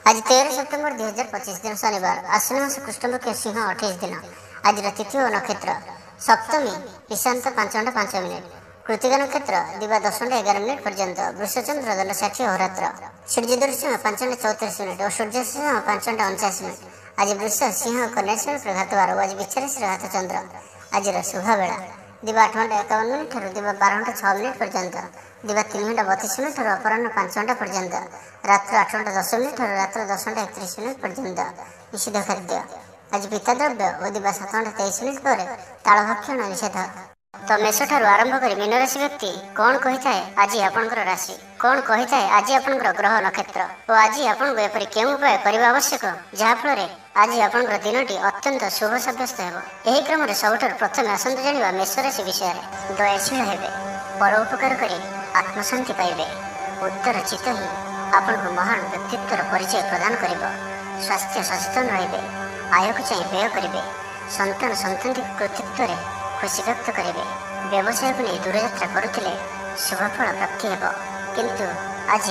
आज 13 सेप्टेम्बर 2025 दिन शनिवार आश्विन मास कृष्णपक्ष सिंह 28 दिन आज तिथि और नक्षत्र सप्तमी ईशांत 5:05 कृतिका नक्षत्र दिवा 10:11 पर्यंत वृषचंद्र दल 60 होरात्र सूर्योदय 5:34 और सूर्यास्त 5:49 आज वृष सिंह कन्या श्रेणी घात 12 आज विचार घात चंद्र आज शुभ बेला दिवा 8:51 दिवा 12:06 पर्यंत दिवा 3:32 अपराह 5 पर्यंत रात्र 8:10 रात्र 10:31 पर्यंत निषिद्ध खाद्य आज पिता द्रव्य और दिवा 7:23 पर तालभक्षण निषेध। तो मेष ठारू आरंभ कर मीन राशि व्यक्ति कौन कही थाए आज आपंकर राशि कौन कही थाए आज आपंकर ग्रह नक्षत्र और आज आपको एपरी केउं उपाय करबा आवश्यक जहाँफल आज आपंकर दिनटी अत्यंत शुभ सब्यस्त हेबो। एही क्रम में सबुठार प्रथम आसंतु जानिबा मेष राशि विषय में दयाशील हेबे परोपकार करी आत्मशांति पाइबे उत्तर चित्त ही आपको महान व्यक्तित्वर परिचय प्रदान करिबो। स्वास्थ्य सचेतन रहिबे आय को चाहिए व्यय करिबे संतान संतति कृतित्व खुशी व्यक्त करेंगे। व्यवसाय को नहीं दूरयात्रा करुले शुभफल प्राप्ति हेब किंतु आज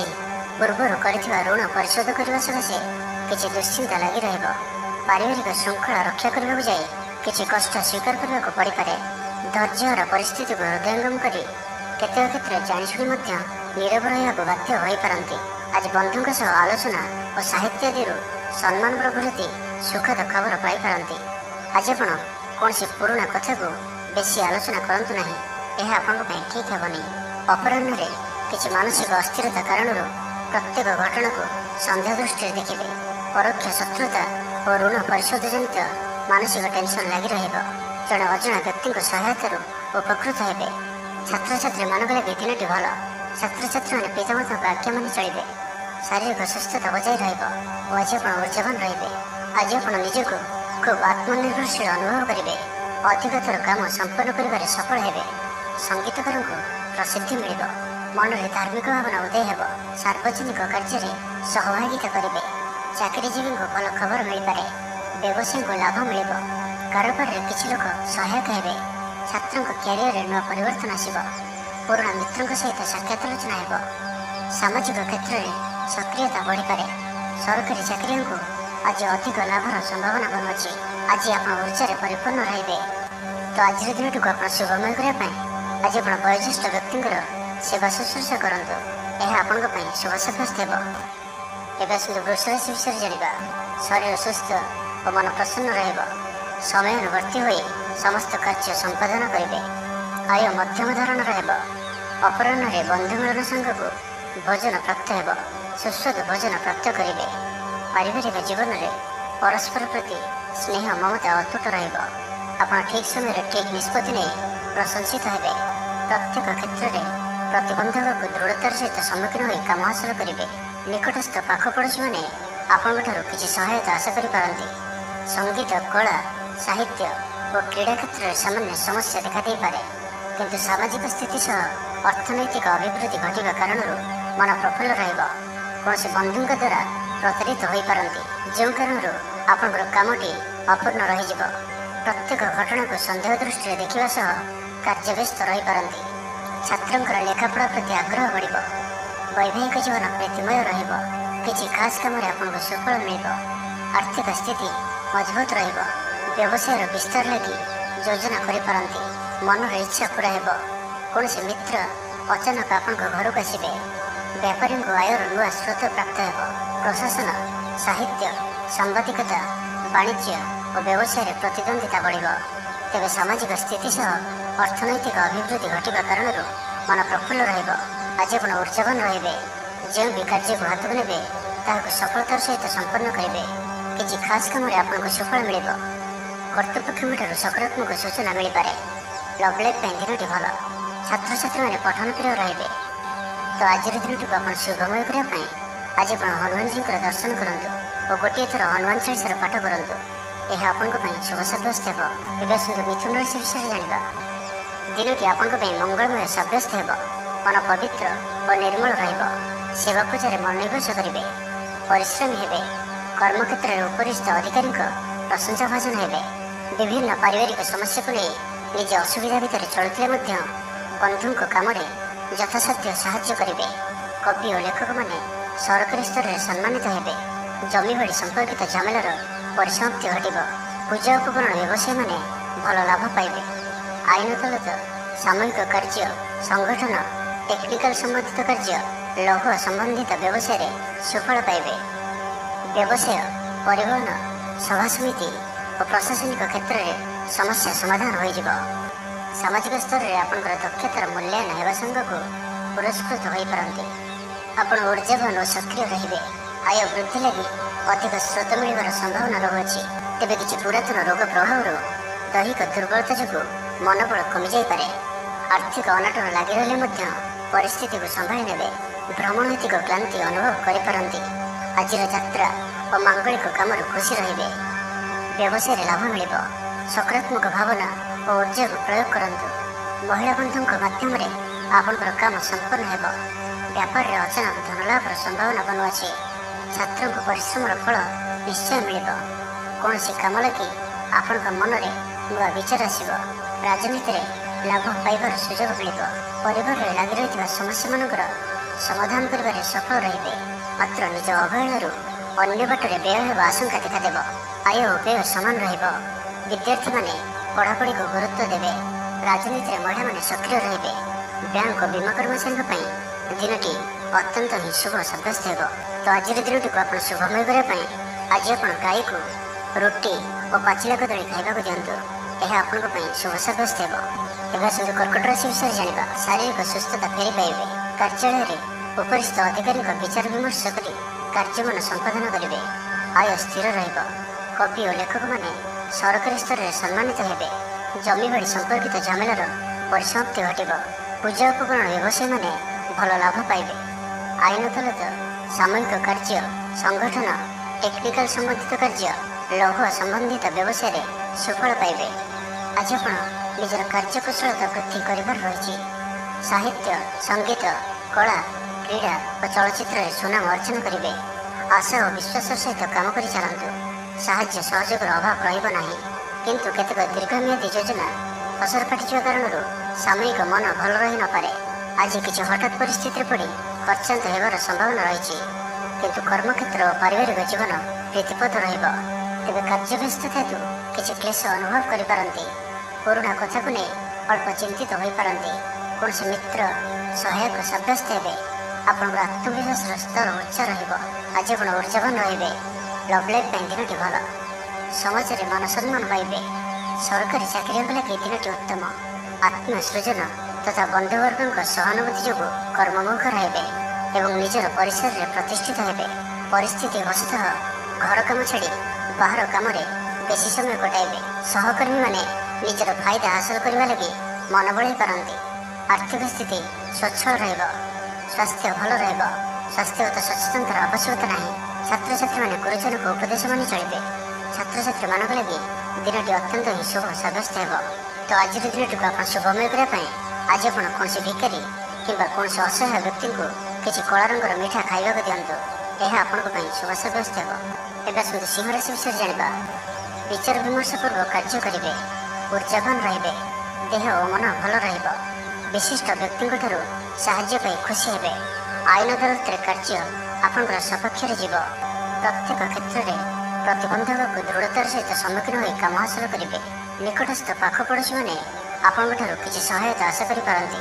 पूर्वर कर ऋण परिशोध करने सकाशे किसी दुश्चिंता लगी रहिब। पारिवारिक श्रृंखला रक्षा करने को जाए किसी कष्ट स्वीकार करने को पड़ पारे। धैर्यर परिस्थिति को हृदयंगम कर केतेक क्षेत्र में जाशुणी नीरव रहा बाध्य हो पारती। आज बंधुओं सह आलोचना और साहित्य आदि सम्मान प्रभृति सुखद खबर पाई पारती। आज आप कौन पुराणा कथा को बेसी आलोचना करंतु नहीं, यह आपंक ठीक हेबनी। अपराह्न किसी मानसिक अस्थिरता कारण प्रत्येक घटना को संदेह दृष्टि देखिए। परोक्ष शत्रुता और ऋण परिशोध जनित मानसिक टेंशन लगी रहिब। जड़े अजना व्यक्ति सहायतार उपकृत हेबे। छात्र छात्री मान लगे दिनटी भल। छात्र छात्री मैंने पितामाता आज्ञा मान चलिए। शारीरिक सुस्थता बजाय रहिब और आज आप ऊर्जावान रहिबे। आज आप निजक खूब आत्मनिर्भरशील अनुभव करेंगे। अधिकतर काम संपन्न कर सफल हेबे। संगीतकार को प्रसिद्धि मिल मन में धार्मिक भावना उदय हेब। सार्वजनिक कार्य सहभागिता करेंगे। चाकरीजीवी को भल खबर मिल पारे। व्यवसाय को लाभ मिल कारोबार में किसी लोग सहायक हेबे। छात्रों क्यारियर नुआ परिवर्तन आसब। पुराणा मित्रों सहित साक्षात आलोचना हेब। सामाजिक क्षेत्र में सक्रियता बढ़ी पारे। सरकारी चाकरियों को आज अधिक लाभर संभावना बनूँ। आज आप ऊर्जा परिपूर्ण रे। तो आज दिन को आप शुभमय करने आज आप वयोज्येष्ठ व्यक्ति सेवा शुश्रूषा करूँ। यह आपण शुभ सब्यस्त हो। वृष राशि विषय जाना शरीर सुस्थ और मन प्रसन्न समय अनुवर्ती हो समस्त कार्य संपादन करेंगे। आय मध्यम धरण अपराह्न बंधु मिलन संघ को भोजन प्राप्त हो। सुस्वादु भोजन प्राप्त करेंगे। पारिवारिक जीवन में परस्पर प्रति स्नेह ममता अतुट रहा। ठीक समय ठीक निष्पत्ति नहीं प्रशंसित हेबे। प्रत्येक क्षेत्र में प्रतिबंधक को दृढ़तार सहित सम्मुखीन हो काम हासिल करेंगे। निकटस्थ पाखपड़ोशी मैंने आपंठ किसी सहायता आशा करें। संगीत कला साहित्य और क्रीड़ा क्षेत्र में सामान्य समस्या देखा दे पारे किंतु सामाजिक स्थिति सह अर्थनैतिक अभिवृद्धि घटवा कारण मन प्रफुल्ल कौन बंधुओं द्वारा प्रतारित हो पारती। जो कारण आपंकर कामटी अपूर्ण रही। प्रत्येक घटना को संदेह दृष्टि देखा सह कार्य व्यस्त रही पारती। छात्रों लेखापढ़ा प्रति आग्रह बढ़। वैवाहिक जीवन प्रीतिमय रही। खास कम आपको सुफल मिल। आर्थिक स्थिति मजबूत रही। व्यवसाय विस्तार लगी योजना करपारती। मन इच्छा पूरा हो। कौन मित्र अचानक आपण घर को आसबे। व्यापारी को आयर नुआ स्रोत प्राप्त हो। प्रशासन साहित्य सांबादिकता वाणिज्य और व्यवसाय प्रतिद्वंदिता बढ़। तेज सामाजिक स्थिति सह अर्थनैतिक अभिवृद्धि घटवा कारण मन प्रफुल्ल रहा। आज आप ऊर्जावान रे। जो भी कार्य को हाथ ने सफलतार सहित संपन्न करेंगे। किसी खास कम आपको सुफल मिल। कर्तृपक्ष सकारात्मक सूचना मिल पारे। लव लाइफ दिनटी भल। छात्र छात्री मैंने पठन प्रिय रे। तो आज दिन को आप शुभमय करने आज आप हनुमान जी दर्शन करूँ और गोटे थर हनुमान चालीसा पाठ करूँ। यह आपंक शुभ सब्यस्त हो। मिथुन राशि विषय जाना दिन की आपंक मंगलमय सब्यस्त हो। मन पवित्र और निर्मल सेवा पूजा मनोनिवेश करेंगे। परिश्रमी हेबे। कर्मक्षेत्र में उपरिस्थ अधिकारी प्रशंसा भाषण हेबे। विभिन्न पारिवारिक समस्या को नहीं निज असुविधा भितर चलुले बंधुओं काम यथासाध्य साहाय्य करेंगे। कवि और लेखक मैंने सरकारी स्तर में सम्मानित हेबे। ଜମି ବାଡ଼ି ସମ୍ପର୍କିତ ଝାମେଲାର ପରିସମାପ୍ତି ଘଟିବ। ପୂଜା ଉପକରଣ ବ୍ୟବସାୟୀମାନେ ଭଲ ଲାଭ ପାଇବେ। ଆଇନ ଅଦାଲତ, ସାମୟିକ କାର୍ଯ୍ୟ, ସଂଗଠନ, ଟେକ୍ନିକାଲ ସମ୍ବନ୍ଧିତ କାର୍ଯ୍ୟ, ଲୌହ ସମ୍ବନ୍ଧିତ ବ୍ୟବସାୟରେ ସୁଫଳ ପାଇବେ। ବ୍ୟବସାୟ, ପରିବହନ, ସଭାସମିତି ଓ ପ୍ରଶାସନିକ କ୍ଷେତ୍ରରେ ସମସ୍ୟା ସମାଧାନ ହୋଇଯିବ। ସାମାଜିକ ସ୍ତରରେ ଆପଣଙ୍କର ଦକ୍ଷତାର ମୂଲ୍ୟାୟନ ହେବା ସାଙ୍ଗକୁ ପୁରସ୍କୃତ ହୋଇପାରନ୍ତି। ଆପଣ ଉର୍ଜାବାନ ଓ ସକ୍ରିୟ ରହିବେ। ଆୟ ବୃଦ୍ଧି ଲାଗି ଅଧିକ ସ୍ରୋତ ମିଳିବାର ସମ୍ଭାବନା ରହୁଅଛି। ତେବେ କିଛି ପୁରାତନ ରୋଗ ପ୍ରଭାବରୁ ଦୈହିକ ଦୁର୍ବଳତା ଯୋଗୁଁ ମନୋବଳ କମିଯାଇପାରେ। ଆର୍ଥିକ ଅନାଟନ ଲାଗି ରହିଲେ ମଧ୍ୟ ପରିସ୍ଥିତିକୁ ସମ୍ଭାଳି ନେବେ। ଭ୍ରମଣୈତିକ କ୍ଳାନ୍ତି ଅନୁଭବ କରିପାରନ୍ତି। ଆଜିର ଯାତ୍ରା ଓ ମାଙ୍ଗଳିକ କାମରୁ ଖୁସି ରହିବେ। ବ୍ୟବସାୟରେ ଲାଭ ମିଳିବ। ସକାରାତ୍ମକ ଭାବନା ଓ ଉର୍ଜାକୁ ପ୍ରୟୋଗ କରନ୍ତୁ। ମହିଳା ବନ୍ଧୁଙ୍କ ମାଧ୍ୟମରେ ଆପଣଙ୍କର କାମ ସମ୍ପନ୍ନ ହେବ। ବ୍ୟାପାରରେ ଅଚାନକ ଧନଲାଭର ସମ୍ଭାବନା ବନୁଅଛି। ଛାତ୍ରଙ୍କ ପରିଶ୍ରମର ଫଳ ନିଶ୍ଚୟ ମିଳିବ। କୌଣସି କାମ ଲାଗି ଆପଣଙ୍କ ମନରେ ନୂଆ ବିଚାର ଆସିବ। ରାଜନୀତିରେ ଲାଭ ପାଇବାର ସୁଯୋଗ ମିଳିବ। ପରିବାରରେ ଲାଗି ରହିଥିବା ସମସ୍ୟାମାନଙ୍କର ସମାଧାନ କରିବାରେ ସଫଳ ରହିବେ। ମାତ୍ର ନିଜ ଅବହେଳାରୁ ଅନ୍ୟ ବାଟରେ ବ୍ୟୟ ହେବା ଆଶଙ୍କା ଦେଖାଦେବ। ଆୟ ଓ ବ୍ୟୟ ସମାନ ରହିବ। ବିଦ୍ୟାର୍ଥୀମାନେ ପଢ଼ାପଢ଼ିକୁ ଗୁରୁତ୍ୱ ଦେବେ। ରାଜନୀତିରେ ମହିଳାମାନେ ସକ୍ରିୟ ରହିବେ। ବ୍ୟାଙ୍କ ଓ ବୀମା କର୍ମଚାରୀଙ୍କ ପାଇଁ ଦିନଟି ଅତ୍ୟନ୍ତ ହିଁ ଶୁଭ ସାବ୍ୟସ୍ତ ହେବ। ତ ଆଜିର ଦିନଟିକୁ ଆପଣ ଶୁଭମୟ କରିବା ପାଇଁ ଆଜି ଆପଣ ଗାଈକୁ ରୁଟି ଓ ପାଚିଲା କଦଳୀ ଖାଇବାକୁ ଦିଅନ୍ତୁ। ଏହା ଆପଣଙ୍କ ପାଇଁ ଶୁଭ ସାବ୍ୟସ୍ତ ହେବ। ଏବେ ଆସନ୍ତୁ କର୍କଟ ରାଶି ବିଷୟରେ ଜାଣିବା। ଶାରୀରିକ ସୁସ୍ଥତା ଫେରି ପାଇବେ। କାର୍ଯ୍ୟାଳୟରେ ଉପରିସ୍ଥ ଅଧିକାରୀଙ୍କ ବିଚାର ବିମର୍ଶ କରି କାର୍ଯ୍ୟମାନ ସମ୍ପାଦନ କରିବେ। ଆୟ ସ୍ଥିର ରହିବ। କବି ଓ ଲେଖକମାନେ ସରକାରୀ ସ୍ତରରେ ସମ୍ମାନିତ ହେବେ। ଜମିବାଡ଼ି ସମ୍ପର୍କିତ ଝାମେଲାର ପରିସମାପ୍ତି ଘଟିବ। ପୂଜା ଉପକରଣ ବ୍ୟବସାୟୀମାନେ ଭଲ ଲାଭ ପାଇବେ। ଆଇନ ଅଦାଲତ, ସାମୟିକ କାର୍ଯ୍ୟ, ସଂଗଠନ, ଟେକ୍ନିକାଲ ସମ୍ବନ୍ଧିତ କାର୍ଯ୍ୟ, ଲୌହ ସମ୍ବନ୍ଧିତ ବ୍ୟବସାୟରେ ସୁଫଳ ପାଇବେ। ଆଜି ଆପଣ ନିଜର କାର୍ଯ୍ୟକୁଶଳତା ବୃଦ୍ଧି କରିବାର ରହିଛି। ସାହିତ୍ୟ, ସଙ୍ଗୀତ, କଳା, କ୍ରୀଡ଼ା ଓ ଚଳଚ୍ଚିତ୍ରରେ ସୁନାମ ଅର୍ଜନ କରିବେ। ଆଶା ଓ ବିଶ୍ୱାସର ସହିତ କାମ କରି ଚାଲନ୍ତୁ। ସାହାଯ୍ୟ ସହଯୋଗର ଅଭାବ ରହିବ ନାହିଁ। କିନ୍ତୁ କେତେକ ଦୀର୍ଘମିଆଦୀ ଯୋଜନା ଫସର ଫାଟିଯିବା କାରଣରୁ ସାମୟିକ ମନ ଭଲ ରହିନପାରେ। ଆଜି କିଛି ହଠାତ୍ ପରିସ୍ଥିତିରେ ପଡ଼ି ଖର୍ଚ୍ଚାନ୍ତ ହେବାର ସମ୍ଭାବନା ରହିଛି। କିନ୍ତୁ କର୍ମକ୍ଷେତ୍ର ଓ ପାରିବାରିକ ଜୀବନ ପ୍ରୀତିପଦ ରହିବ। ତେବେ କାର୍ଯ୍ୟ ବ୍ୟସ୍ତତା ହେତୁ କିଛି କ୍ଲେଶ ଅନୁଭବ କରିପାରନ୍ତି। ପୁରୁଣା କଥାକୁ ନେଇ ଅଳ୍ପ ଚିନ୍ତିତ ହୋଇପାରନ୍ତି। କୌଣସି ମିତ୍ର ସହାୟକ ସାବ୍ୟସ୍ତ ହେବେ। ଆପଣଙ୍କର ଆତ୍ମବିଶ୍ୱାସର ସ୍ତର ଉଚ୍ଚ ରହିବ। ଆଜି ଆପଣ ଉର୍ଜାବାନ ରହିବେ। ଲଭ୍ ଲାଇଫ୍ ପାଇଁ ଦିନଟି ଭଲ। ସମାଜରେ ମାନ ସମ୍ମାନ ପାଇବେ। ସରକାରୀ ଚାକିରିଙ୍କ ଲାଗି ଦିନଟି ଉତ୍ତମ। ଆତ୍ମସୃଜନ ତଥା ବନ୍ଧୁବର୍ଗଙ୍କ ସହାନୁଭୂତି ଯୋଗୁଁ କର୍ମମୁଖ ରହିବେ ଏବଂ ନିଜର ପରିସରରେ ପ୍ରତିଷ୍ଠିତ ହେବେ। ପରିସ୍ଥିତି ବଶତଃ ଘର କାମ ଛାଡ଼ି ବାହାର କାମରେ ବେଶୀ ସମୟ କଟାଇବେ। ସହକର୍ମୀମାନେ ନିଜର ଫାଇଦା ହାସଲ କରିବା ଲାଗି ମନ ବଳାଇ ପାରନ୍ତି। ଆର୍ଥିକ ସ୍ଥିତି ସ୍ୱଚ୍ଛଳ ରହିବ। ସ୍ୱାସ୍ଥ୍ୟ ଭଲ ରହିବ। ସ୍ୱାସ୍ଥ୍ୟଗତ ସଚେତନତାର ଆବଶ୍ୟକତା ନାହିଁ। ଛାତ୍ରଛାତ୍ରୀମାନେ ଗୁରୁଜନଙ୍କ ଉପଦେଶ ମାନି ଚଳିବେ। ଛାତ୍ରଛାତ୍ରୀମାନଙ୍କ ଲାଗି ଦିନଟି ଅତ୍ୟନ୍ତ ହିଁ ଶୁଭ ସାବ୍ୟସ୍ତ ହେବ। ତ ଆଜିର ଦିନଟିକୁ ଆପଣ ଶୁଭମୟ କରିବା ପାଇଁ ଆଜି ଆପଣ କୌଣସି ଭିକାରୀ କିମ୍ବା କୌଣସି ଅସହାୟ ବ୍ୟକ୍ତିଙ୍କୁ କିଛି କଳା ରଙ୍ଗର ମିଠା ଖାଇବାକୁ ଦିଅନ୍ତୁ। ଏହା ଆପଣଙ୍କ ପାଇଁ ଶୁଭ ସାବ୍ୟସ୍ତ ହେବ। ଏବେ ଆସନ୍ତୁ ସିଂହ ରାଶି ବିଷୟରେ ଜାଣିବା। ବିଚାର ବିମର୍ଶ ପୂର୍ବକ କାର୍ଯ୍ୟ କରିବେ। ଉର୍ଜାବାନ ରହିବେ। ଦେହ ଓ ମନ ଭଲ ରହିବ। ବିଶିଷ୍ଟ ବ୍ୟକ୍ତିଙ୍କଠାରୁ ସାହାଯ୍ୟ ପାଇ ଖୁସି ହେବେ। ଆଇନ ଅଦାଲତରେ କାର୍ଯ୍ୟ ଆପଣଙ୍କର ସପକ୍ଷରେ ଯିବ। ପ୍ରତ୍ୟେକ କ୍ଷେତ୍ରରେ ପ୍ରତିବନ୍ଧକକୁ ଦୃଢ଼ତାର ସହିତ ସମ୍ମୁଖୀନ ହୋଇ କାମ ହାସଲ କରିବେ। ନିକଟସ୍ଥ ପାଖ ପଡ଼ୋଶୀମାନେ ଆପଣଙ୍କଠାରୁ କିଛି ସହାୟତା ଆଶା କରିପାରନ୍ତି।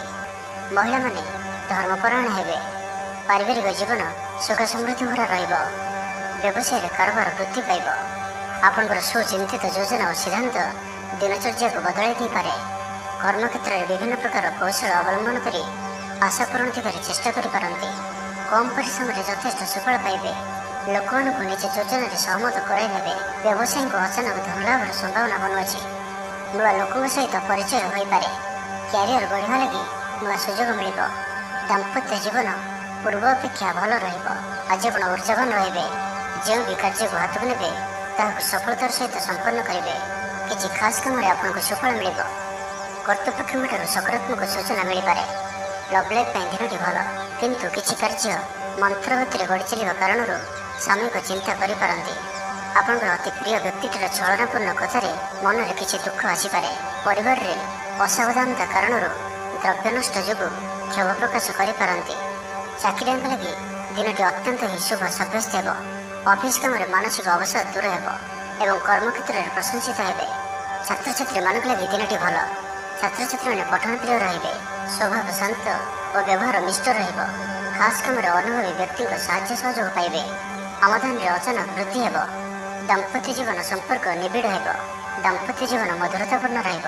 ମହିଳାମାନେ ଧର୍ମପରାୟଣ ହେବେ। ପାରିବାରିକ ଜୀବନ ସୁଖ ସମୃଦ୍ଧି ଭରା ରହିବ। ବ୍ୟବସାୟରେ କାରବାର ବୃଦ୍ଧି ପାଇବ। ଆପଣଙ୍କର ସୁଚିନ୍ତିତ ଯୋଜନା ଓ ସିଦ୍ଧାନ୍ତ ଦିନଚର୍ଯ୍ୟାକୁ ବଦଳାଇ ଦେଇପାରେ। କର୍ମକ୍ଷେତ୍ରରେ ବିଭିନ୍ନ ପ୍ରକାର କୌଶଳ ଅବଲମ୍ବନ କରି ଆଶା ପୂରଣ ଦିଗରେ ଚେଷ୍ଟା କରିପାରନ୍ତି। କମ୍ ପରିଶ୍ରମରେ ଯଥେଷ୍ଟ ସୁଫଳ ପାଇବେ। ଲୋକମାନଙ୍କୁ ନିଜ ଯୋଜନାରେ ସହମତ କରାଇ ନେବେ। ବ୍ୟବସାୟୀଙ୍କୁ ଅଚାନକ ଧନଲାଭର ସମ୍ଭାବନା ବନୁଅଛି। ନୂଆ ଲୋକଙ୍କ ସହିତ ପରିଚୟ ହୋଇପାରେ। କ୍ୟାରିୟର ଗଢ଼ିବା ଲାଗି ନୂଆ ସୁଯୋଗ ମିଳିବ। ଦାମ୍ପତ୍ୟ ଜୀବନ ପୂର୍ବ ଅପେକ୍ଷା ଭଲ ରହିବ। ଆଜି ଆପଣ ଉର୍ଜାବାନ ରହିବେ। ଯେଉଁ ବି କାର୍ଯ୍ୟକୁ ହାତକୁ ନେବେ ତାହାକୁ ସଫଳତାର ସହିତ ସମ୍ପନ୍ନ କରିବେ। କିଛି ଖାସ୍ କାମରେ ଆପଣଙ୍କୁ ସୁଫଳ ମିଳିବ। କର୍ତ୍ତୃପକ୍ଷଙ୍କଠାରୁ ସକାରାତ୍ମକ ସୂଚନା ମିଳିପାରେ। ଲଭ୍ ଲାଇଫ୍ ପାଇଁ ଦିନଟି ଭଲ। କିନ୍ତୁ କିଛି କାର୍ଯ୍ୟ ମନ୍ଥର ଗତିରେ ଗଡ଼ି ଚାଲିବା କାରଣରୁ ସାମୟିକ ଚିନ୍ତା କରିପାରନ୍ତି। ଆପଣଙ୍କର ଅତି ପ୍ରିୟ ବ୍ୟକ୍ତିଟିର ଛଳନାପୂର୍ଣ୍ଣ କଥାରେ ମନରେ କିଛି ଦୁଃଖ ଆସିପାରେ। ପରିବାରରେ ଅସାବଧାନତା କାରଣରୁ ଦ୍ରବ୍ୟ ନଷ୍ଟ ଯୋଗୁଁ କ୍ଷୋଭ ପ୍ରକାଶ କରିପାରନ୍ତି। ଚାକିରିଆଙ୍କ ଲାଗି ଦିନଟି ଅତ୍ୟନ୍ତ ହିଁ ଶୁଭ ସାବ୍ୟସ୍ତ ହେବ। ଅଫିସ କାମରେ ମାନସିକ ଅବସାଦ ଦୂର ହେବ ଏବଂ କର୍ମକ୍ଷେତ୍ରରେ ପ୍ରଶଂସିତ ହେବେ। ଛାତ୍ରଛାତ୍ରୀମାନଙ୍କ ଲାଗି ଦିନଟି ଭଲ। ଛାତ୍ରଛାତ୍ରୀମାନେ ପଠନ ପ୍ରିୟ ରହିବେ। ସ୍ୱଭାବ ଶାନ୍ତ ଓ ବ୍ୟବହାର ମିଷ୍ଟ ରହିବ। ଖାସ୍ କାମରେ ଅନୁଭବୀ ବ୍ୟକ୍ତିଙ୍କ ସାହାଯ୍ୟ ସହଯୋଗ ପାଇବେ। ଆମଦାନୀରେ ଅଚାନକ ବୃଦ୍ଧି ହେବ। ଦାମ୍ପତ୍ୟ ଜୀବନ ସମ୍ପର୍କ ନିବିଡ଼ ହେବ। ଦାମ୍ପତ୍ୟ ଜୀବନ ମଧୁରତାପୂର୍ଣ୍ଣ ରହିବ।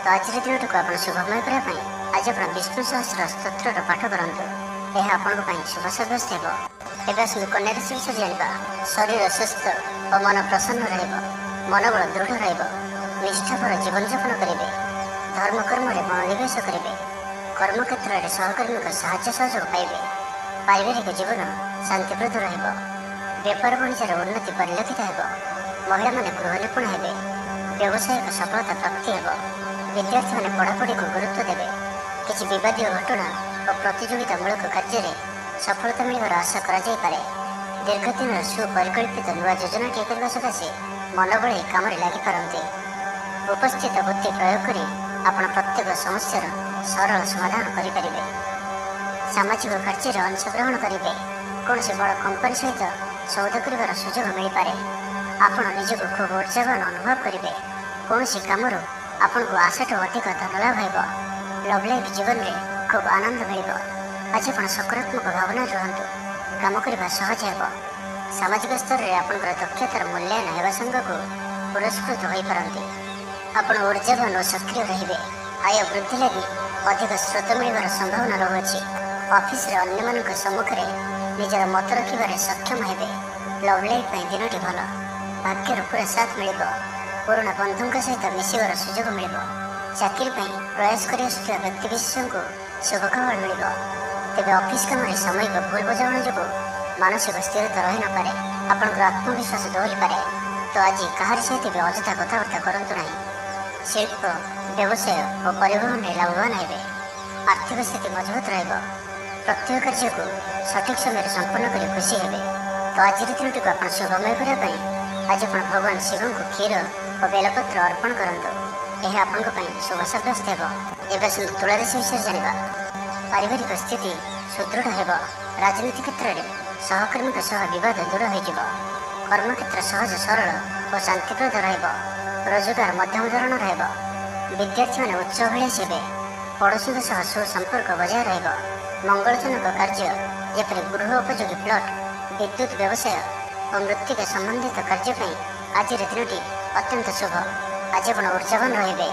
ତ ଆଜିର ଦିନଟିକୁ ଆପଣ ଶୁଭମୟ କରିବା ପାଇଁ ଆଜି ଆପଣ ବିଷ୍ଣୁ ସହସ୍ର ସ୍ତୋତ୍ରର ପାଠ କରନ୍ତୁ। ଏହା ଆପଣଙ୍କ ପାଇଁ ଶୁଭ ସାବ୍ୟସ୍ତ ହେବ। ଏବେ ଆସନ୍ତୁ କନ୍ୟା ରାଶି ବିଷୟରେ ଜାଣିବା। ଶରୀର ସୁସ୍ଥ ଓ ମନ ପ୍ରସନ୍ନ ରହିବ। ମନୋବଳ ଦୃଢ଼ ରହିବ। ନିଷ୍ଠାପର ଜୀବନଯାପନ କରିବେ। ଧର୍ମକର୍ମରେ ମନୋନିବେଶ କରିବେ। କର୍ମକ୍ଷେତ୍ରରେ ସହକର୍ମୀଙ୍କ ସାହାଯ୍ୟ ସହଯୋଗ ପାଇବେ। ପାରିବାରିକ ଜୀବନ ଶାନ୍ତିପ୍ରଦ ରହିବ। ବେପାର ବାଣିଜ୍ୟର ଉନ୍ନତି ପରିଲକ୍ଷିତ ହେବ। ମହିଳାମାନେ ଗୃହ ନିପୁଣ ହେବେ। ବ୍ୟବସାୟିକ ସଫଳତା ପ୍ରାପ୍ତି ହେବ। ବିଦ୍ୟାର୍ଥୀମାନେ ପଢ଼ାପଢ଼ିକୁ ଗୁରୁତ୍ୱ ଦେବେ। କିଛି ବିବାଦୀୟ ଘଟଣା ଓ ପ୍ରତିଯୋଗିତାମୂଳକ କାର୍ଯ୍ୟରେ ସଫଳତା ମିଳିବାର ଆଶା କରାଯାଇପାରେ। ଦୀର୍ଘଦିନର ସୁପରିକଳ୍ପିତ ନୂଆ ଯୋଜନାଟିଏ କରିବା ସକାଶେ ମନ ବଳାଇ କାମରେ ଲାଗିପାରନ୍ତି। ଉପସ୍ଥିତ ବୁଦ୍ଧି ପ୍ରୟୋଗ କରି ଆପଣ ପ୍ରତ୍ୟେକ ସମସ୍ୟାର ସରଳ ସମାଧାନ କରିପାରିବେ। ସାମାଜିକ କାର୍ଯ୍ୟରେ ଅଂଶଗ୍ରହଣ କରିବେ। କୌଣସି ବଡ଼ କମ୍ପାନୀ ସହିତ ସୌଦା କରିବାର ସୁଯୋଗ ମିଳିପାରେ। ଆପଣ ନିଜକୁ ଖୁବ୍ ଉର୍ଜାବାନ ଅନୁଭବ କରିବେ। କୌଣସି କାମରୁ ଆପଣଙ୍କୁ ଆଶାଠୁ ଅଧିକ ଧନ ଲାଭ ହେବ। ଲଭ୍ ଲାଇଫ୍ ଜୀବନରେ ଖୁବ୍ ଆନନ୍ଦ ମିଳିବ। ଆଜି ଆପଣ ସକାରାତ୍ମକ ଭାବନାରେ ରୁହନ୍ତୁ। କାମ କରିବା ସହଜ ହେବ। ସାମାଜିକ ସ୍ତରରେ ଆପଣଙ୍କର ଦକ୍ଷତାର ମୂଲ୍ୟାୟନ ହେବା ସାଙ୍ଗକୁ ପୁରସ୍କୃତ ହୋଇପାରନ୍ତି। ଆପଣ ଉର୍ଜାବାନ ଓ ସକ୍ରିୟ ରହିବେ। ଆୟ ବୃଦ୍ଧି ଲାଗି ଅଧିକ ସ୍ରୋତ ମିଳିବାର ସମ୍ଭାବନା ରହୁଅଛି। ଅଫିସରେ ଅନ୍ୟମାନଙ୍କ ସମ୍ମୁଖରେ ନିଜର ମତ ରଖିବାରେ ସକ୍ଷମ ହେବେ। ଲଭ୍ ଲାଇଫ୍ ପାଇଁ ଦିନଟି ଭଲ। ଭାଗ୍ୟର ପୁରା ସାଥ ମିଳିବ। ପୁରୁଣା ବନ୍ଧୁଙ୍କ ସହିତ ମିଶିବାର ସୁଯୋଗ ମିଳିବ। ଚାକିରି ପାଇଁ ପ୍ରୟାସ କରି ଆସୁଥିବା ବ୍ୟକ୍ତିବିଶେଷଙ୍କୁ ଶୁଭ ଖବର ମିଳିବ। ତେବେ ଅଫିସ କାମରେ ସାମୟିକ ଭୁଲ ବୁଝାମଣା ଯୋଗୁଁ ମାନସିକ ସ୍ଥିରତା ରହିନପାରେ। ଆପଣଙ୍କର ଆତ୍ମବିଶ୍ୱାସ ଦୋହଲିପାରେ। ତ ଆଜି କାହାରି ସହିତ ବି ଅଯଥା କଥାବାର୍ତ୍ତା କରନ୍ତୁ ନାହିଁ। ଶିଳ୍ପ, ବ୍ୟବସାୟ ଓ ପରିବହନରେ ଲାଭବାନ ହେବେ। ଆର୍ଥିକ ସ୍ଥିତି ମଜବୁତ ରହିବ। ପ୍ରତ୍ୟେକ କାର୍ଯ୍ୟକୁ ସଠିକ ସମୟରେ ସମ୍ପନ୍ନ କରି ଖୁସି ହେବେ। ତ ଆଜିର ଦିନଟିକୁ ଆପଣ ଶୁଭମୟ କରିବା ପାଇଁ ଆଜି ଆପଣ ଭଗବାନ ଶିବଙ୍କୁ କ୍ଷୀର ଓ ବେଲପତ୍ର ଅର୍ପଣ କରନ୍ତୁ। ଏହା ଆପଣଙ୍କ ପାଇଁ ଶୁଭ ସାବ୍ୟସ୍ତ ହେବ। ଏବେ ଆସନ୍ତୁ ତୁଳା ରାଶି ବିଷୟରେ ଜାଣିବା। ପାରିବାରିକ ସ୍ଥିତି ସୁଦୃଢ଼ ହେବ। ରାଜନୀତି କ୍ଷେତ୍ରରେ ସହକର୍ମୀଙ୍କ ସହ ବିବାଦ ଦୂର ହୋଇଯିବ। କର୍ମକ୍ଷେତ୍ର ସହଜ ସରଳ ଓ ଶାନ୍ତିପ୍ରଦ ରହିବ। ରୋଜଗାର ମଧ୍ୟମ ଧରଣର ହେବ। ବିଦ୍ୟାର୍ଥୀମାନେ ଉଚ୍ଚ ଅଭିଳାଷୀ ହେବେ। ପଡ଼ୋଶୀଙ୍କ ସହ ସୁସମ୍ପର୍କ ବଜାୟ ରହିବ। ମଙ୍ଗଳଜନକ କାର୍ଯ୍ୟ ଯେପରି ଗୃହ ଉପଯୋଗୀ ପ୍ଲଟ୍, ବିଦ୍ୟୁତ୍ ବ୍ୟବସାୟ ଓ ମୃତ୍ତିକା ସମ୍ବନ୍ଧିତ କାର୍ଯ୍ୟ ପାଇଁ ଆଜିର ଦିନଟି ଅତ୍ୟନ୍ତ ଶୁଭ। ଆଜି ଆପଣ ଉର୍ଜାବାନ ରହିବେ।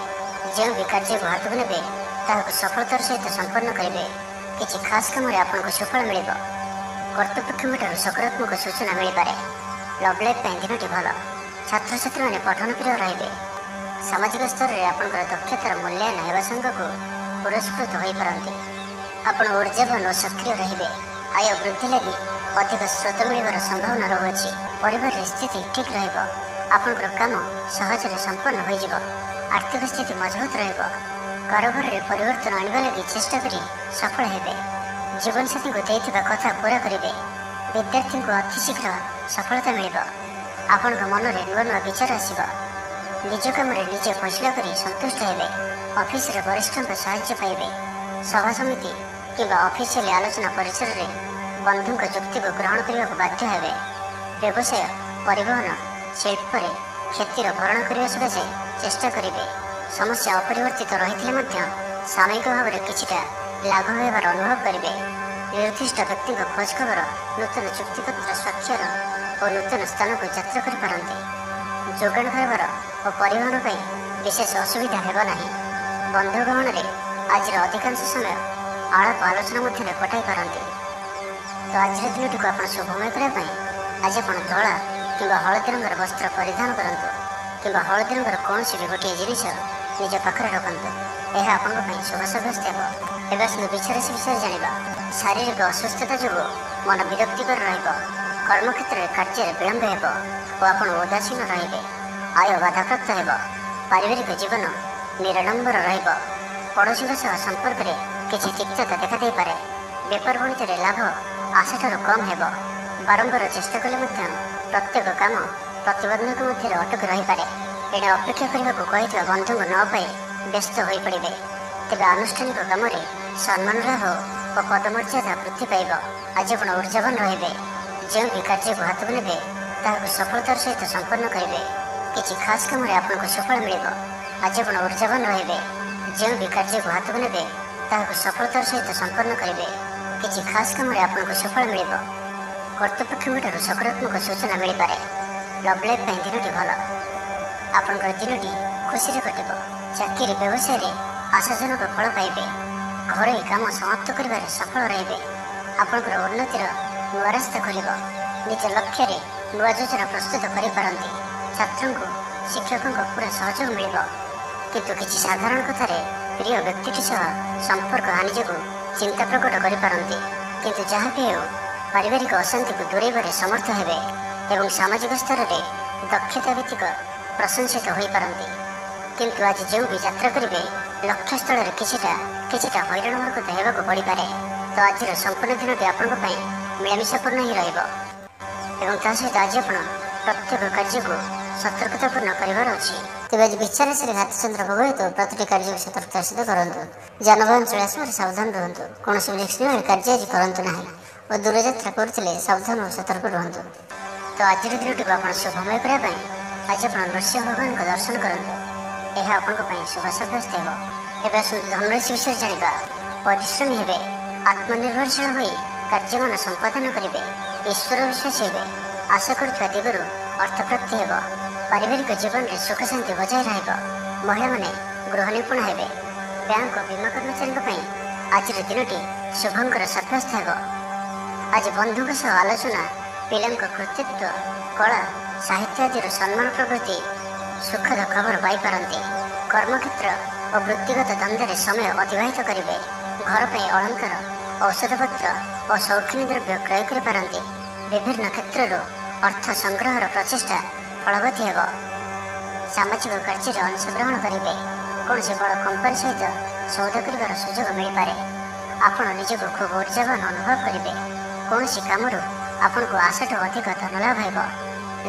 ଯେଉଁ ବି କାର୍ଯ୍ୟକୁ ହାତକୁ ନେବେ ତାହାକୁ ସଫଳତାର ସହିତ ସମ୍ପନ୍ନ କରିବେ। କିଛି ଖାସ୍ କାମରେ ଆପଣଙ୍କୁ ସୁଫଳ ମିଳିବ। କର୍ତ୍ତୃପକ୍ଷଙ୍କଠାରୁ ସକାରାତ୍ମକ ସୂଚନା ମିଳିପାରେ। ଲଭ୍ ଲାଇଫ୍ ପାଇଁ ଦିନଟି ଭଲ। ଛାତ୍ରଛାତ୍ରୀମାନେ ପଠନ ପ୍ରିୟ ରହିବେ। ସାମାଜିକ ସ୍ତରରେ ଆପଣଙ୍କର ଦକ୍ଷତାର ମୂଲ୍ୟାୟନ ହେବା ସାଙ୍ଗକୁ ପୁରସ୍କୃତ ହୋଇପାରନ୍ତି। ଆପଣ ଉର୍ଜାବାନ ଓ ସକ୍ରିୟ ରହିବେ। ଆୟ ବୃଦ୍ଧି ଲାଗି ଅଧିକ ସ୍ରୋତ ମିଳିବାର ସମ୍ଭାବନା ରହୁଅଛି। ପରିବାରରେ ସ୍ଥିତି ଠିକ୍ ରହିବ। ଆପଣଙ୍କର କାମ ସହଜରେ ସମ୍ପନ୍ନ ହୋଇଯିବ। ଆର୍ଥିକ ସ୍ଥିତି ମଜବୁତ ରହିବ। କାରବାରରେ ପରିବର୍ତ୍ତନ ଆଣିବା ଲାଗି ଚେଷ୍ଟା କରି ସଫଳ ହେବେ। ଜୀବନସାଥୀଙ୍କୁ ଦେଇଥିବା କଥା ପୁରା କରିବେ। ବିଦ୍ୟାର୍ଥୀଙ୍କୁ ଅତି ଶୀଘ୍ର ସଫଳତା ମିଳିବ। ଆପଣଙ୍କ ମନରେ ନୂଆ ନୂଆ ବିଚାର ଆସିବ। ନିଜ କାମରେ ନିଜେ ଫଇସଲା କରି ସନ୍ତୁଷ୍ଟ ହେବେ। ଅଫିସରେ ବରିଷ୍ଠଙ୍କ ସାହାଯ୍ୟ ପାଇବେ। ସଭା ସମିତି କିମ୍ବା ଅଫିସିଆଲି ଆଲୋଚନା ପରିସରରେ ବନ୍ଧୁଙ୍କ ଯୁକ୍ତିକୁ ଗ୍ରହଣ କରିବାକୁ ବାଧ୍ୟ ହେବେ। ବ୍ୟବସାୟ, ପରିବହନ, ଶିଳ୍ପରେ କ୍ଷତିର ଭରଣ କରିବା ସକାଶେ ଚେଷ୍ଟା କରିବେ। ସମସ୍ୟା ଅପରିବର୍ତ୍ତିତ ରହିଥିଲେ ମଧ୍ୟ ସାମୟିକ ଭାବରେ କିଛିଟା ଲାଘବ ହେବାର ଅନୁଭବ କରିବେ। ନିର୍ଦ୍ଦିଷ୍ଟ ବ୍ୟକ୍ତିଙ୍କ ଖୋଜ ଖବର, ନୂତନ ଚୁକ୍ତିପତ୍ର ସ୍ୱାକ୍ଷର ଓ ନୂତନ ସ୍ଥାନକୁ ଯାତ୍ରା କରିପାରନ୍ତି। ଯୋଗାଣ କାରବାର ଓ ପରିବହନ ପାଇଁ ବିଶେଷ ଅସୁବିଧା ହେବ ନାହିଁ। ବନ୍ଧୁ ଗହଣରେ ଆଜିର ଅଧିକାଂଶ ସମୟ ଆଳାପ ଆଲୋଚନା ମଧ୍ୟରେ କଟାଇ ପାରନ୍ତି। ତ ଆଜିର ଦିନଟିକୁ ଆପଣ ଶୁଭମୟ କରିବା ପାଇଁ ଆଜି ଆପଣ ଧଳା କିମ୍ବା ହଳଦୀ ରଙ୍ଗର ବସ୍ତ୍ର ପରିଧାନ କରନ୍ତୁ କିମ୍ବା ହଳଦୀ ରଙ୍ଗର କୌଣସି ବି ଗୋଟିଏ ଜିନିଷ ନିଜ ପାଖରେ ରଖନ୍ତୁ। ଏହା ଆପଣଙ୍କ ପାଇଁ ଶୁଭ ସାବ୍ୟସ୍ତ ହେବ। ଏବେ ଆସନ୍ତୁ ବିଛା ରାଶି ବିଷୟରେ ଜାଣିବା। ଶାରୀରିକ ଅସୁସ୍ଥତା ଯୋଗୁଁ ମନ ବିରକ୍ତିକର ରହିବ। କର୍ମକ୍ଷେତ୍ରରେ କାର୍ଯ୍ୟରେ ବିଳମ୍ବ ହେବ ଓ ଆପଣ ଉଦାସୀନ ରହିବେ। ଆୟ ବାଧାପ୍ରାପ୍ତ ହେବ। ପାରିବାରିକ ଜୀବନ ନିରାଡମ୍ବର ରହିବ। ପଡ଼ୋଶୀଙ୍କ ସହ ସମ୍ପର୍କରେ କିଛି ତିକ୍ତତା ଦେଖାଦେଇପାରେ। ବେପାର ବାଣିଜ୍ୟରେ ଲାଭ ଆଶାଠାରୁ କମ୍ ହେବ। ବାରମ୍ବାର ଚେଷ୍ଟା କଲେ ମଧ୍ୟ ପ୍ରତ୍ୟେକ କାମ ପ୍ରତିବନ୍ଧକ ମଧ୍ୟରେ ଅଟକି ରହିପାରେ। ଏଣେ ଅପେକ୍ଷା କରିବାକୁ କହିଥିବା ବନ୍ଧୁଙ୍କୁ ନ ପାଇ ବ୍ୟସ୍ତ ହୋଇପଡ଼ିବେ। ତେବେ ଆନୁଷ୍ଠାନିକ କାମରେ ସମ୍ମାନ ଲାଭ ଓ ପଦମର୍ଯ୍ୟାଦା ବୃଦ୍ଧି ପାଇବ। ଆଜି ଆପଣ ଉର୍ଜାବାନ ରହିବେ। ଯେଉଁ ବି କାର୍ଯ୍ୟକୁ ହାତକୁ ନେବେ ତାହାକୁ ସଫଳତାର ସହିତ ସମ୍ପନ୍ନ କରିବେ। କିଛି ଖାସ୍ କାମରେ ଆପଣଙ୍କୁ ସୁଫଳ ମିଳିବ। ଆଜି ଆପଣ ଉର୍ଜାବାନ ରହିବେ। ଯେଉଁ ବି କାର୍ଯ୍ୟକୁ ହାତକୁ ନେବେ ତାହାକୁ ସଫଳତାର ସହିତ ସମ୍ପନ୍ନ କରିବେ। କିଛି ଖାସ୍ କାମରେ ଆପଣଙ୍କୁ ସୁଫଳ ମିଳିବ। କର୍ତ୍ତୃପକ୍ଷଙ୍କଠାରୁ ସକାରାତ୍ମକ ସୂଚନା ମିଳିପାରେ। ଲଭ୍ ଲାଇଫ୍ ପାଇଁ ଦିନଟି ଭଲ। ଆପଣଙ୍କର ଦିନଟି ଖୁସିରେ କଟିବ। ଚାକିରି ବ୍ୟବସାୟରେ ଆଶାଜନକ ଫଳ ପାଇବେ। ଘରୋଇ କାମ ସମାପ୍ତ କରିବାରେ ସଫଳ ରହିବେ। ଆପଣଙ୍କର ଉନ୍ନତିର ନୂଆ ରାସ୍ତା ଖୋଲିବ। ନିଜ ଲକ୍ଷ୍ୟରେ ନୂଆ ଯୋଜନା ପ୍ରସ୍ତୁତ କରିପାରନ୍ତି। ଛାତ୍ରଙ୍କୁ ଶିକ୍ଷକଙ୍କ ପୁରା ସହଯୋଗ ମିଳିବ। କିନ୍ତୁ କିଛି ସାଧାରଣ କଥାରେ ପ୍ରିୟ ବ୍ୟକ୍ତିଟି ସହ ସମ୍ପର୍କ ହାନି ଯୋଗୁଁ ଚିନ୍ତା ପ୍ରକଟ କରିପାରନ୍ତି। କିନ୍ତୁ ଯାହା ବି ହେଉ ପାରିବାରିକ ଅଶାନ୍ତିକୁ ଦୂରେଇବାରେ ସମର୍ଥ ହେବେ ଏବଂ ସାମାଜିକ ସ୍ତରରେ ଦକ୍ଷତା ଭିତ୍ତିକ ପ୍ରଶଂସିତ ହୋଇପାରନ୍ତି। କିନ୍ତୁ ଆଜି ଯେଉଁ ବି ଯାତ୍ରା କରିବେ ଲକ୍ଷ୍ୟସ୍ଥଳରେ କିଛିଟା ହଇରାଣ ହରକତ ହେବାକୁ ପଡ଼ିପାରେ। ତ ଆଜିର ସମ୍ପୂର୍ଣ୍ଣ ଦିନଟି ଆପଣଙ୍କ ପାଇଁ ମିଳାମିଶାପୂର୍ଣ୍ଣ ହିଁ ରହିବ ଏବଂ ତା ସହିତ ଆଜି ଆପଣ ପ୍ରତ୍ୟେକ କାର୍ଯ୍ୟକୁ ସତର୍କତାପୂର୍ଣ୍ଣ କରିବାର ଅଛି। ତେବେ ଆଜି ବିଚାରାଶୀରେ ଘାତଚନ୍ଦ୍ର ଭୋଗ ହେତୁ ପ୍ରତିଟି କାର୍ଯ୍ୟକୁ ସତର୍କତାର ସହିତ କରନ୍ତୁ। ଯାନବାହନ ଚଳାଇବା ସମୟରେ ସାବଧାନ ରୁହନ୍ତୁ। କୌଣସି ରିସ୍କ ନେଇ କାର୍ଯ୍ୟ ଆଜି କରନ୍ତୁ ନାହିଁ ଓ ଦୂରଯାତ୍ରା କରୁଥିଲେ ସାବଧାନ ଓ ସତର୍କ ରୁହନ୍ତୁ। ତ ଆଜିର ଦିନଟିକୁ ଆପଣ ଶୁଭମୟ କରିବା ପାଇଁ ଆଜି ଆପଣ ନୃସିଂହ ଭଗବାନଙ୍କ ଦର୍ଶନ କରନ୍ତୁ। ଏହା ଆପଣଙ୍କ ପାଇଁ ଶୁଭ ସାବ୍ୟସ୍ତ ହେବ। ଏବେ ଆସନ୍ତୁ ଧନରାଶି ବିଷୟରେ ଜାଣିବା। ପରିଶ୍ରମୀ ହେବେ। ଆତ୍ମନିର୍ଭରଶୀଳ ହୋଇ କାର୍ଯ୍ୟମାନ ସମ୍ପାଦନ କରିବେ। ଈଶ୍ୱର ବିଶ୍ୱାସୀ ହେବେ। ଆଶା କରୁଥିବା ଦିଗରୁ ଅର୍ଥପ୍ରାପ୍ତି ହେବ। ପାରିବାରିକ ଜୀବନରେ ସୁଖ ଶାନ୍ତି ବଜାୟ ରହିବ। ମହିଳାମାନେ ଗୃହ ନିପୁଣ ହେବେ। ବ୍ୟାଙ୍କ ଓ ବୀମା କର୍ମଚାରୀଙ୍କ ପାଇଁ ଆଜିର ଦିନଟି ଶୁଭଙ୍କର ସାବ୍ୟସ୍ତ ହେବ। ଆଜି ବନ୍ଧୁଙ୍କ ସହ ଆଲୋଚନା ପିଲାଙ୍କ କୃତିତ୍ୱ କଳା ସାହିତ୍ୟ ଆଦିର ସମ୍ମାନ ପ୍ରଭୃତି ସୁଖଦ ଖବର ପାଇପାରନ୍ତି। କର୍ମକ୍ଷେତ୍ର ଓ ବୃତ୍ତିଗତ ଧନ୍ଦାରେ ସମୟ ଅତିବାହିତ କରିବେ। ଘର ପାଇଁ ଅଳଙ୍କାର ଔଷଧପତ୍ର ଓ ସୌଖିନୀ ଦ୍ରବ୍ୟ କ୍ରୟ କରିପାରନ୍ତି। ବିଭିନ୍ନ କ୍ଷେତ୍ରରୁ ଅର୍ଥ ସଂଗ୍ରହର ପ୍ରଚେଷ୍ଟା ଫଳବତୀ ହେବ। ସାମାଜିକ କାର୍ଯ୍ୟରେ ଅଂଶଗ୍ରହଣ କରିବେ। କୌଣସି ବଡ଼ କମ୍ପାନୀ ସହିତ ସୌଦା କରିବାର ସୁଯୋଗ ମିଳିପାରେ। ଆପଣ ନିଜକୁ ଖୁବ୍ ଉର୍ଜାବାନ ଅନୁଭବ କରିବେ। କୌଣସି କାମରୁ ଆପଣଙ୍କୁ ଆଶାଠୁ ଅଧିକ ଧନ ଲାଭ ହେବ।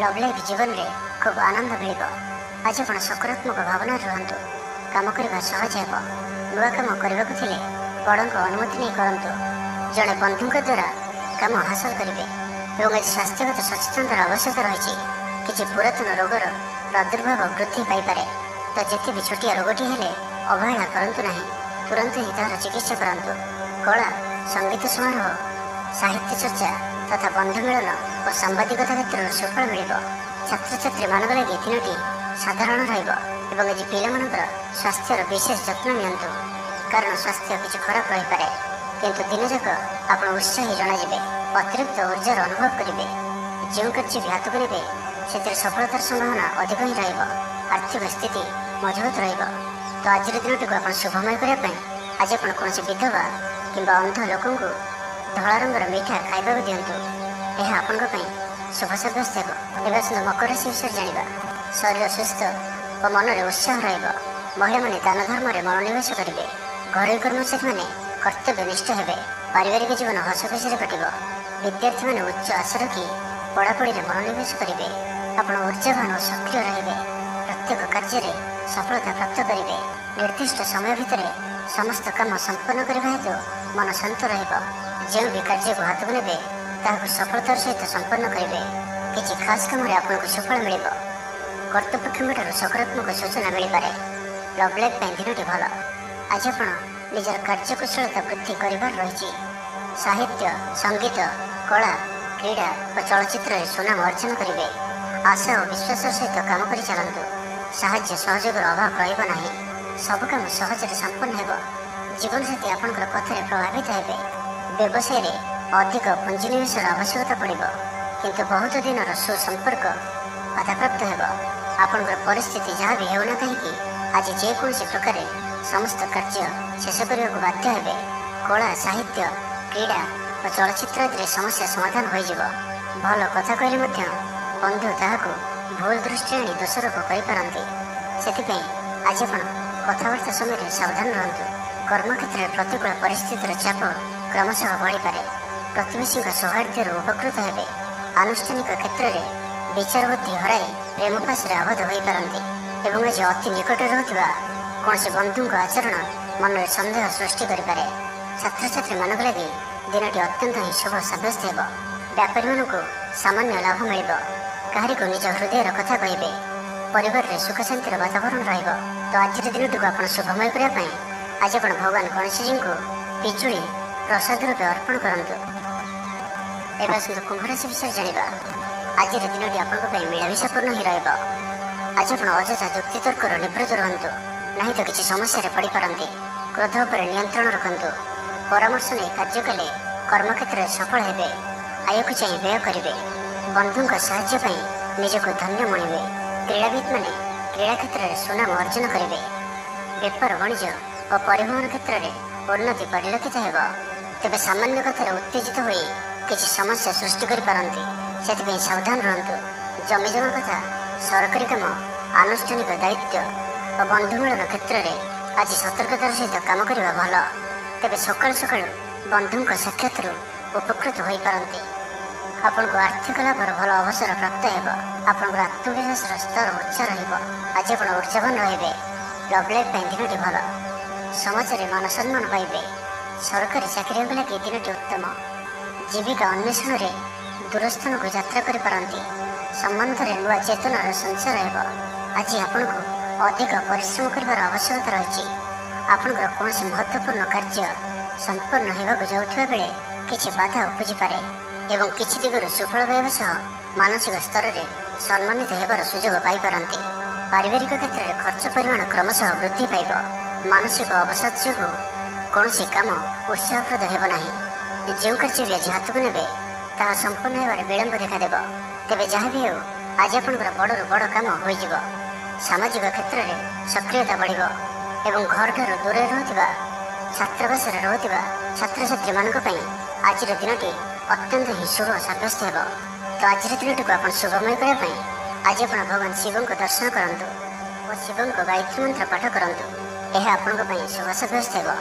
ଲଭ୍ ଲାଇଫ୍ ଜୀବନରେ ଖୁବ୍ ଆନନ୍ଦ ମିଳିବ। ଆଜି ଆପଣ ସକାରାତ୍ମକ ଭାବନାରେ ରୁହନ୍ତୁ। କାମ କରିବା ସହଜ ହେବ। ନୂଆ କାମ କରିବାକୁ ଥିଲେ ବଡ଼ଙ୍କ ଅନୁମତି ନେଇ କରନ୍ତୁ। ଜଣେ ବନ୍ଧୁଙ୍କ ଦ୍ୱାରା କାମ ହାସଲ କରିବେ ଏବଂ ଆଜି ସ୍ୱାସ୍ଥ୍ୟଗତ ସଚେତନତାର ଆବଶ୍ୟକତା ରହିଛି। କିଛି ପୁରାତନ ରୋଗର ପ୍ରାଦୁର୍ଭାବ ବୃଦ୍ଧି ପାଇପାରେ। ତ ଯେତେ ବି ଛୋଟିଆ ରୋଗଟି ହେଲେ ଅବହେଳା କରନ୍ତୁ ନାହିଁ। ତୁରନ୍ତ ହିଁ ତାହାର ଚିକିତ୍ସା କରନ୍ତୁ। କଳା ସଙ୍ଗୀତ ସମାରୋହ ସାହିତ୍ୟ ଚର୍ଚ୍ଚା ତଥା ବନ୍ଧୁ ମିଳନ ଓ ସାମ୍ବାଦିକତା କ୍ଷେତ୍ରରେ ସୁଫଳ ମିଳିବ। ଛାତ୍ରଛାତ୍ରୀମାନଙ୍କ ଲାଗି ଦିନଟି ସାଧାରଣ ରହିବ ଏବଂ ଆଜି ପିଲାମାନଙ୍କର ସ୍ୱାସ୍ଥ୍ୟର ବିଶେଷ ଯତ୍ନ ନିଅନ୍ତୁ। କାରଣ ସ୍ୱାସ୍ଥ୍ୟ କିଛି ଖରାପ ରହିପାରେ। କିନ୍ତୁ ଦିନଯାକ ଆପଣ ଉତ୍ସାହୀ ଜଣାଯିବେ। ଅତିରିକ୍ତ ଉର୍ଜାର ଅନୁଭବ କରିବେ। ଯେଉଁ କାର୍ଯ୍ୟ ବି ହାତକୁ ନେବେ ସେଥିରେ ସଫଳତାର ସମ୍ଭାବନା ଅଧିକ ହିଁ ରହିବ। ଆର୍ଥିକ ସ୍ଥିତି ମଜବୁତ ରହିବ। ତ ଆଜିର ଦିନଟିକୁ ଆପଣ ଶୁଭମୟ କରିବା ପାଇଁ ଆଜି ଆପଣ କୌଣସି ବିଧବା କିମ୍ବା ଅନ୍ଧ ଲୋକଙ୍କୁ ଧଳା ରଙ୍ଗର ମିଠା ଖାଇବାକୁ ଦିଅନ୍ତୁ। ଏହା ଆପଣଙ୍କ ପାଇଁ ଶୁଭ ସାବ୍ୟସ୍ତ ହେବ। ଏବେ ଆସନ୍ତୁ ମକର ରାଶି ବିଷୟରେ ଜାଣିବା। ଶରୀର ସୁସ୍ଥ ଓ ମନରେ ଉତ୍ସାହ ରହିବ। ମହିଳାମାନେ ଦାନ ଧର୍ମରେ ମନୋନିବେଶ କରିବେ। ଘରୋଇ କର୍ମଚାରୀମାନେ କର୍ତ୍ତବ୍ୟନିଷ୍ଠ ହେବେ। ପାରିବାରିକ ଜୀବନ ହସ ଖୁସିରେ କଟିବ। ବିଦ୍ୟାର୍ଥୀମାନେ ଉଚ୍ଚ ଆଶା ରଖି ପଢ଼ାପଢ଼ିରେ ମନୋନିବେଶ କରିବେ। ଆପଣ ଉର୍ଜାବାନ ଓ ସକ୍ରିୟ ରହିବେ। ପ୍ରତ୍ୟେକ କାର୍ଯ୍ୟରେ ସଫଳତା ପ୍ରାପ୍ତ କରିବେ। ନିର୍ଦ୍ଦିଷ୍ଟ ସମୟ ଭିତରେ ସମସ୍ତ କାମ ସମ୍ପନ୍ନ କରିବା ହେତୁ ମନ ଶାନ୍ତ ରହିବ। ଯେଉଁ ବି କାର୍ଯ୍ୟକୁ ହାତକୁ ନେବେ ତାହାକୁ ସଫଳତାର ସହିତ ସମ୍ପନ୍ନ କରିବେ। କିଛି ଖାସ୍ କାମରେ ଆପଣଙ୍କୁ ସୁଫଳ ମିଳିବ। କର୍ତ୍ତୃପକ୍ଷଙ୍କଠାରୁ ସକାରାତ୍ମକ ସୂଚନା ମିଳିପାରେ। ଲଭ୍ ଲାଇଫ୍ ପାଇଁ ଦିନଟି ଭଲ। ଆଜି ଆପଣ ନିଜର କାର୍ଯ୍ୟକୁଶଳତା ବୃଦ୍ଧି କରିବାର ରହିଛି। ସାହିତ୍ୟ ସଙ୍ଗୀତ କଳା କ୍ରୀଡ଼ା ଓ ଚଳଚ୍ଚିତ୍ରରେ ସୁନାମ ଅର୍ଜନ କରିବେ। ଆଶା ଓ ବିଶ୍ୱାସର ସହିତ କାମ କରି ଚାଲନ୍ତୁ। ସାହାଯ୍ୟ ସହଯୋଗର ଅଭାବ ରହିବ ନାହିଁ। ସବୁ କାମ ସହଜରେ ସମ୍ପନ୍ନ ହେବ। ଜୀବନସାଥୀ ଆପଣଙ୍କର କଥାରେ ପ୍ରଭାବିତ ହେବେ। ବ୍ୟବସାୟରେ ଅଧିକ ପୁଞ୍ଜିନିବେଶର ଆବଶ୍ୟକତା ପଡ଼ିବ। କିନ୍ତୁ ବହୁତ ଦିନର ସୁସମ୍ପର୍କ ବାଧାପ୍ରାପ୍ତ ହେବ। ଆପଣଙ୍କର ପରିସ୍ଥିତି ଯାହା ବି ହେଉନା କାହିଁକି ଆଜି ଯେକୌଣସି ପ୍ରକାରେ ସମସ୍ତ କାର୍ଯ୍ୟ ଶେଷ କରିବାକୁ ବାଧ୍ୟ ହେବେ। କଳା ସାହିତ୍ୟ କ୍ରୀଡ଼ା ଓ ଚଳଚ୍ଚିତ୍ର ଆଦିରେ ସମସ୍ୟା ସମାଧାନ ହୋଇଯିବ। ଭଲ କଥା କହିଲେ ମଧ୍ୟ ବନ୍ଧୁ ତାହାକୁ ଭୁଲ ଦୃଷ୍ଟି ଆଣି ଦୋଷାରୋପ କରିପାରନ୍ତି। ସେଥିପାଇଁ ଆଜି ଆପଣ କଥାବାର୍ତ୍ତା ସମୟରେ ସାବଧାନ ରୁହନ୍ତୁ। କର୍ମକ୍ଷେତ୍ରରେ ପ୍ରତିକୂଳ ପରିସ୍ଥିତିର ଚାପ କ୍ରମଶଃ ବଢ଼ିପାରେ। ପ୍ରତିବେଶୀଙ୍କ ସୌହାର୍ଦ୍ଦ୍ୟରୁ ଉପକୃତ ହେବେ। ଆନୁଷ୍ଠାନିକ କ୍ଷେତ୍ରରେ ବିଚାର ବୁଦ୍ଧି ହରାଇ ପ୍ରେମ ପାଶରେ ଆବଦ୍ଧ ହୋଇପାରନ୍ତି ଏବଂ ଆଜି ଅତି ନିକଟରେ ରହୁଥିବା କୌଣସି ବନ୍ଧୁଙ୍କ ଆଚରଣ ମନରେ ସନ୍ଦେହ ସୃଷ୍ଟି କରିପାରେ। ଛାତ୍ରଛାତ୍ରୀମାନଙ୍କ ଲାଗି ଦିନଟି ଅତ୍ୟନ୍ତ ହିଁ ଶୁଭ ସାବ୍ୟସ୍ତ ହେବ। व्यापारी सामान्य लाभ मिल कहारी को निज हृदय कथा कहे परिवार में सुख शांतिर वातावरण रहिबो। तो आज दिन आप शुभमय करने आज आप भगवान गणेश जी को पिजुड़ी प्रसाद रूपे अर्पण करंतु। एवं सुंदर कुंभ राशि विषय जाना आज दिन आप मिलामिशापूर्ण ही रहिबो। आज आप अଯଥା जुक्ति तर्क निवृत्त रुहतु नहीं तो किसी समस्या पड़ पारती। क्रोध पर नियंत्रण रखु। परामर्श नहीं कार्य कले कर्मक्षेत्र में सफल हेबे। आय को चाहिए व्यय करेंगे। बंधुओं साहाय्य निजक धन्य मणिबे। क्रीड़ाविद मैंने क्रीड़ा क्षेत्र में सुनाम अर्जन करेंगे। बेपार वाणिज्य और परिवहन क्षेत्र में उन्नति परिलक्षित हो। तेज सामान्य कथार उत्तेजित हो किसी समस्या सृष्टि करपारती से सावधान रुहतु। जमी जमा कथा सरकारी काम आनुष्ठानिक दायित्व और बंधु मिलन क्षेत्र में आज सतर्कतार सहित काम करने भल। तेज सकाल सकाल बंधु साक्षात उपकृत हो पारती। आपन को आर्थिक लाभर भल अवसर प्राप्त हो। आपन आत्मविश्वास स्तर उच्च आज आप ऊर्जावान रे। लव लाइफ दिनटी भल। समाज में मान सम्मान पाइबे। सरकारी चाकरी लगे दिनटी उत्तम। जीविका अन्वेषण में दूरस्थान को यात्रा करपारती। संबंध में नुआ चेतनार संचार हो। आज आपन को अधिक परिश्रम कर आवश्यकता रही। आपंकर कौन महत्वपूर्ण कार्य संपन्न होगा जाऊा बेले किसी बाधा उपजी पारे एवं किसी दिगरू सुफल पाइबा सह मानसिक स्तर में सम्मानित होबार सुजोग पाइपारती। पारिवारिक क्षेत्र में खर्च परिमाण क्रमशः वृद्धि पाइब। मानसिक अवसाद जो कौन काम उत्साहप्रद होना। जो कार्य भी आज हाथ को ने संपूर्ण होबार विलंब देखादेव। तेरे जहाँ भी हो आज आपंकर बड़ू बड़ कम हो। सामाजिक क्षेत्र में सक्रियता बढ़ एवं घर ठार दूर रुवा छात्रावास रुवा छात्र छात्री मान आज दिनटी अत्यंत ही शुभ सब्यस्त हो। तो आज दिन को आप शुभमय करने आज आप भगवान शिव को दर्शन करूँ और शिव को गायत्री मंत्र पाठ करूँ। यह आपण शुभ सब्यस्त हो।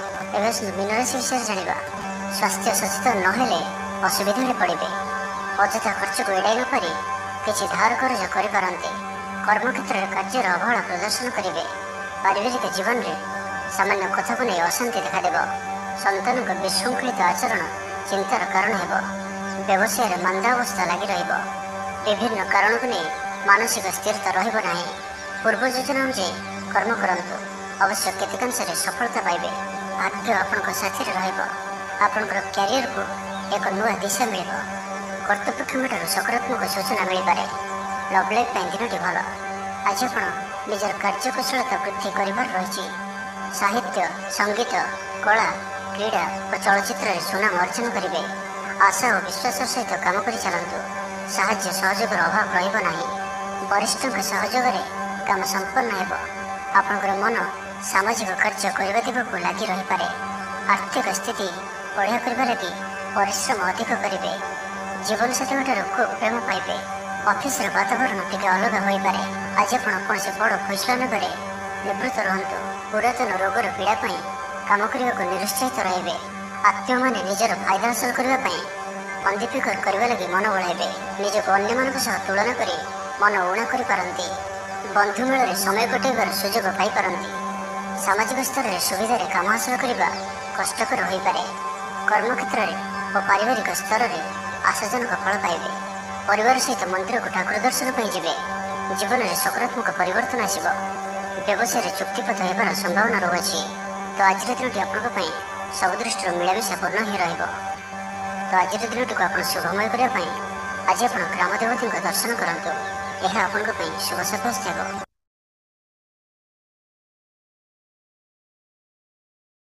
मीन राशि विषय जाना स्वास्थ्य सचेतन नहेले असुविधा पड़े। अଯଥା खर्च को एड़ाई नपारी किसी धार कर्ज करपारती। कर्मक्षेत्र में कार्यर अवहेला प्रदर्शन करेंगे। पारिवारिक जीवन में सामान्य कथा को नहीं अशांति देखादेव। संतान को विशृंखलित आचरण चिंतार कारण हो। व्यवसाय में मंदावस्था लगी विभिन्न कारण को नहीं मानसिक स्थिरता रहा। पूर्व योजना अनुसार कर्म करूँ अवश्य केतकांश सफलता पाइबे। भाग्य आपण साथी आपंकर क्यारियर को एक नुआ दिशा मिल। कर्तृपक्ष सकारात्मक सूचना मिल पारे। लव लाइफ दिनटी भल। आज आप निजर कार्यकुशलता वृद्धि कर रही। साहित्य संगीत कला क्रीड़ा और चलचित्र में सुनाम अर्जन करेंगे। आशा और विश्वास सहित काम कर चलतु। साहाय्य सहयोग अभाव रहा। वरिष्ठ सहयोग काम संपन्न हो। आपंकर मन सामाजिक कार्य करने दिगक लगी रही पारे। आर्थिक स्थिति बढ़िया करने लगी परिश्रम अधिक करेंगे। जीवन साथी खूब प्रेम पाइबे। ऑफिस वातावरण टे अलग हो पारे। आज आप कौन बड़ फैसला नगरे निवृत्त रुहतु। पुरातन रोगर पीड़ा काम करने को निरुत्साहित रहे। आत्मीय मैंने निजर फायदा हासिल करने करने लगी मन बढ़ाइबे। निजक अन्य सह तुलना कर मन ऊणा करपारती। बंधु मेल समय कटाइबार सुजोग पाइपारती। सामाजिक स्तर में सुविधा काम हासिल करने कष्टकर हो पारे। कर्मक्षेत्र में और पारिवारिक स्तर में आशाजनक फल पाइबे। परिवार सहित मंदिर को ठाकुर दर्शन जीवे। जीवन में सकारात्मक परिवर्तन आसब। व्यवसाय चुक्तिपथ होबार संभावना रही। तो आज दिन आप सब दृष्टि मिलामिशापूर्ण ही रहिबो। तो आज दिन को आप शुभमय करने आज आप ग्राम देवती दर्शन करूँ। यह आपण शुभ सब्यस्त हो।